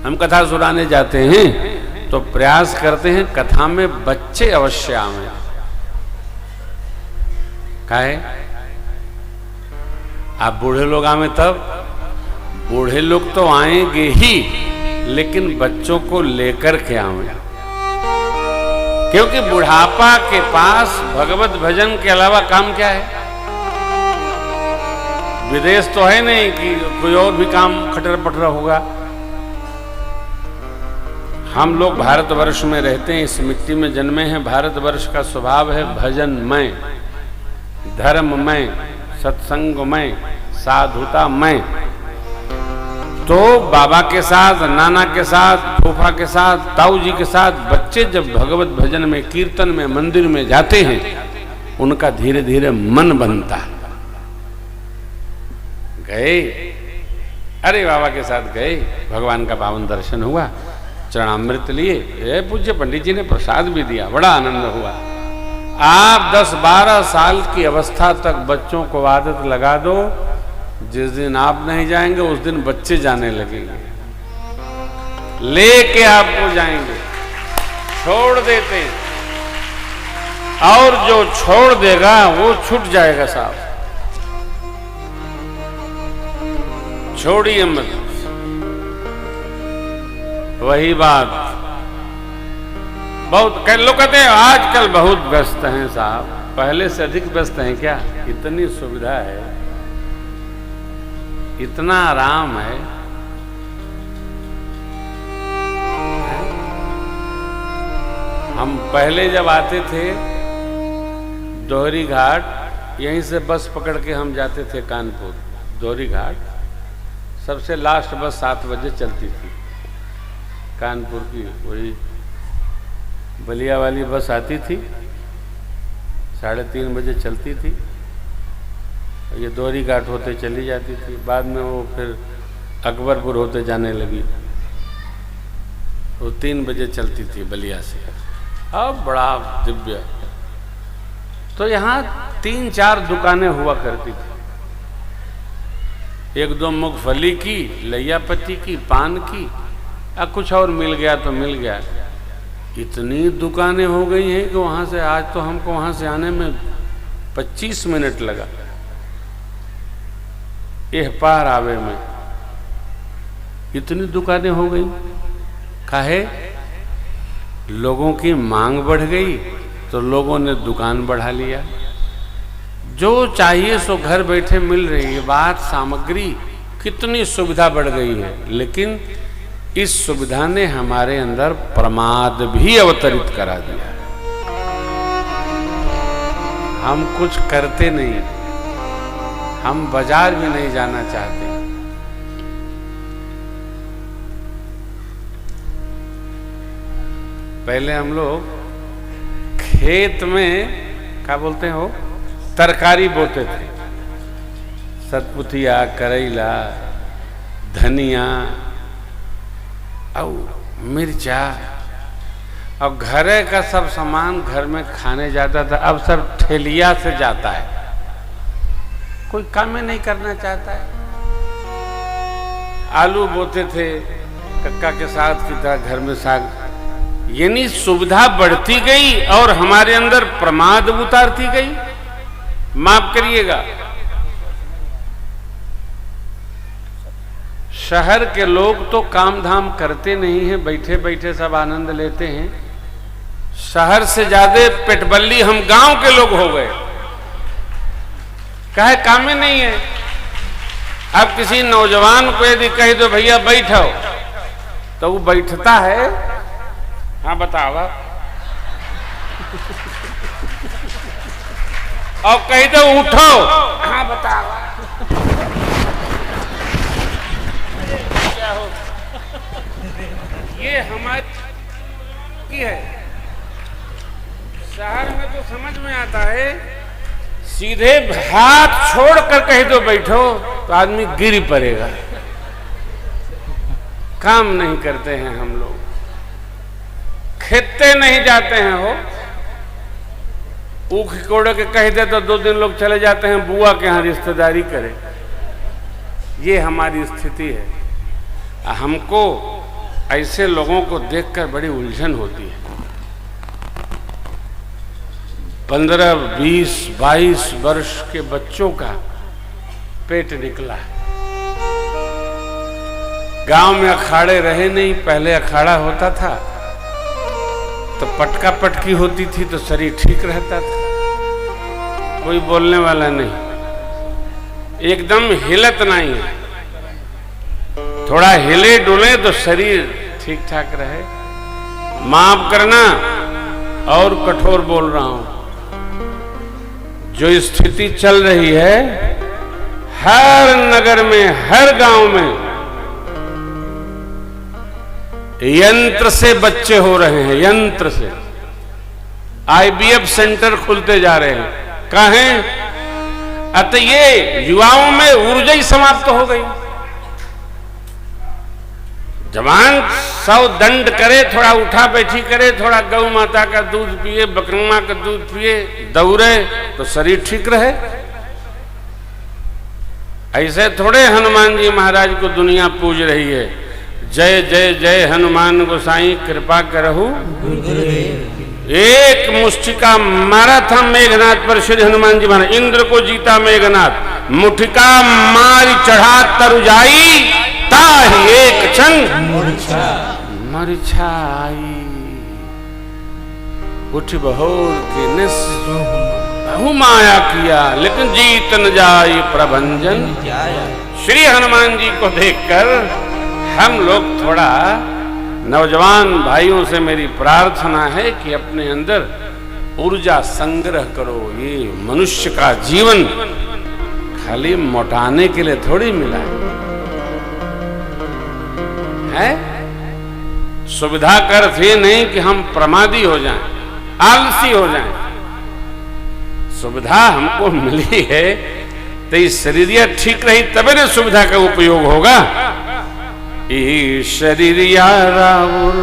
हम कथा सुनाने जाते हैं तो प्रयास करते हैं कथा में बच्चे अवश्य आवे। काहे? आप बूढ़े लोग आवे तब? बूढ़े लोग तो आएंगे ही, लेकिन बच्चों को लेकर के आवे, क्योंकि बुढ़ापा के पास भगवत भजन के अलावा काम क्या है? विदेश तो है नहीं कि कोई और भी काम खटर पटर होगा। हम लोग भारतवर्ष में रहते हैं, इस मिट्टी में जन्मे हैं। भारतवर्ष का स्वभाव है भजनमय, धर्ममय, सत्संगमय, साधुतामय। तो बाबा के साथ, नाना के साथ, फूफा के साथ, ताऊ जी के साथ बच्चे जब भगवत भजन में, कीर्तन में, मंदिर में जाते हैं, उनका धीरे धीरे मन बनता है। गए, अरे बाबा के साथ गए, भगवान का पावन दर्शन हुआ, चरणामृत लिए, पूज्य पंडित जी ने प्रसाद भी दिया, बड़ा आनंद हुआ। आप 10-12 साल की अवस्था तक बच्चों को आदत लगा दो, जिस दिन आप नहीं जाएंगे उस दिन बच्चे जाने लगेंगे, लेके आपको जाएंगे। छोड़ देते हैं, और जो छोड़ देगा वो छूट जाएगा साहब। छोड़िए मत। वही बात, बहुत लोग कहते हैं आजकल बहुत व्यस्त हैं साहब। पहले से अधिक व्यस्त हैं क्या? इतनी सुविधा है, इतना आराम है। हम पहले जब आते थे दोहरी घाट, यहीं से बस पकड़ के हम जाते थे कानपुर दोहरी घाट। सबसे लास्ट बस 7 बजे चलती थी कानपुर की, वही बलिया वाली बस आती थी, 3:30 बजे चलती थी। ये दोहरी घाट होते चली जाती थी, बाद में वो फिर अकबरपुर होते जाने लगी, वो 3 बजे चलती थी बलिया से। अब बड़ा दिव्य। तो यहाँ 3-4 दुकानें हुआ करती थी, 1-2 मूंगफली की, लैया पत्ती की, पान की, कुछ और मिल गया तो मिल गया। इतनी दुकानें हो गई हैं कि वहाँ से, आज तो हमको वहाँ से आने में 25 मिनट लगा, एह पार आवे में। इतनी दुकानें हो गई। काहे? लोगों की मांग बढ़ गई तो लोगों ने दुकान बढ़ा लिया। जो चाहिए सो घर बैठे मिल रही है। बात सामग्री, कितनी सुविधा बढ़ गई है, लेकिन इस सुविधा ने हमारे अंदर प्रमाद भी अवतरित करा दिया। हम कुछ करते नहीं, हम बाजार भी नहीं जाना चाहते। पहले हम लोग खेत में, क्या बोलते हैं वो, तरकारी बोते थे। सतपुतिया, करेला, धनिया और मिर्चा, और घरे का सब सामान घर में खाने जाता था। अब सब ठेलिया से जाता है, कोई काम नहीं करना चाहता है। आलू बोते थे कक्का के साथ की तरह घर में साग। यानी सुविधा बढ़ती गई और हमारे अंदर प्रमाद उतारती गई। माफ करिएगा, शहर के लोग तो काम धाम करते नहीं हैं, बैठे बैठे सब आनंद लेते हैं। शहर से ज्यादा पेटबल्ली हम गांव के लोग हो गए। काहे? काम ही नहीं है। अब किसी नौजवान को यदि कह दो भैया बैठो, तो वो बैठता है। हाँ बताओ। और कह दो उठो, हाँ बताओ। क्या हो? ये हमारी है। शहर में तो समझ में आता है, सीधे हाथ छोड़कर कह दो बैठो तो आदमी गिर पड़ेगा। काम नहीं करते हैं हम लोग, खेते नहीं जाते हैं। हो ऊख कोड़े के कह दे तो 2 दिन लोग चले जाते हैं बुआ के यहाँ रिश्तेदारी करे। ये हमारी स्थिति है। हमको ऐसे लोगों को देखकर बड़ी उलझन होती है। 15, 20, 22 वर्ष के बच्चों का पेट निकला। गांव में अखाड़े रहे नहीं, पहले अखाड़ा होता था तो पटका पटकी होती थी तो शरीर ठीक रहता था, कोई बोलने वाला नहीं, एकदम हिलत नहीं है। थोड़ा हिले डुले तो शरीर ठीक ठाक रहे। माफ करना और कठोर बोल रहा हूं, जो स्थिति चल रही है हर नगर में, हर गांव में यंत्र से बच्चे हो रहे हैं, यंत्र से। IVF सेंटर खुलते जा रहे हैं। कहें अतः ये युवाओं में ऊर्जा ही समाप्त हो गई। जवान 100 दंड करे, थोड़ा उठा बैठी करे, थोड़ा गौ माता का दूध पिए, बकरमा का दूध पिए, दौड़े तो शरीर ठीक रहे। ऐसे थोड़े हनुमान जी महाराज को दुनिया पूज रही है। जय जय जय हनुमान गोसाई कृपा करहु। एक मुष्टिका मारा था मेघनाथ पर श्री हनुमान जी महाराज, इंद्र को जीता मेघनाथ। मुठिका मारी चढ़ा तरुजाई, ताहि एक क्षण मरिछाई। उठ बहोर के निस बहु माया किया, लेकिन जीत न जाई प्रभंजन। श्री हनुमान जी को देखकर हम लोग थोड़ा, नौजवान भाइयों से मेरी प्रार्थना है कि अपने अंदर ऊर्जा संग्रह करो। ये मनुष्य का जीवन खाली मोटाने के लिए थोड़ी मिला है। सुविधा का अर्थ ये नहीं कि हम प्रमादी हो जाएं, आलसी हो जाएं। सुविधा हमको मिली है तो ये शरीरिया ठीक रही तबे ना सुविधा का उपयोग होगा। ई शरीरिया राउर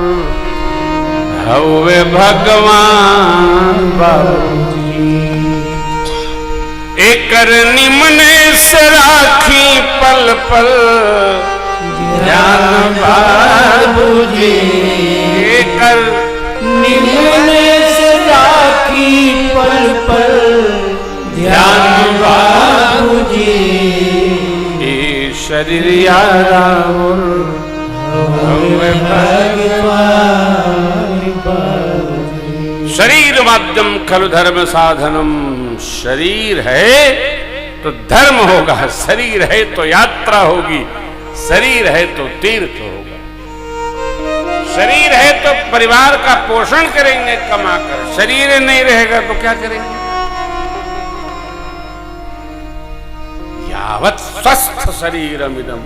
हवे भगवान बाबूजी, एकर निमने से राखी पल पल ध्यान बाबूजी। एकर निमने से राखी पल पल ध्यान बाबूजी। शरीरिया राउर हवे भगवान बाबूजी। शरीर माध्यम खलु धर्म साधनम। शरीर है तो धर्म होगा, शरीर है तो यात्रा होगी, शरीर है तो तीर्थ होगा, शरीर है तो परिवार का पोषण करेंगे कमाकर। शरीर नहीं रहेगा तो क्या करेंगे? यावत् स्वस्थ शरीरमिदम्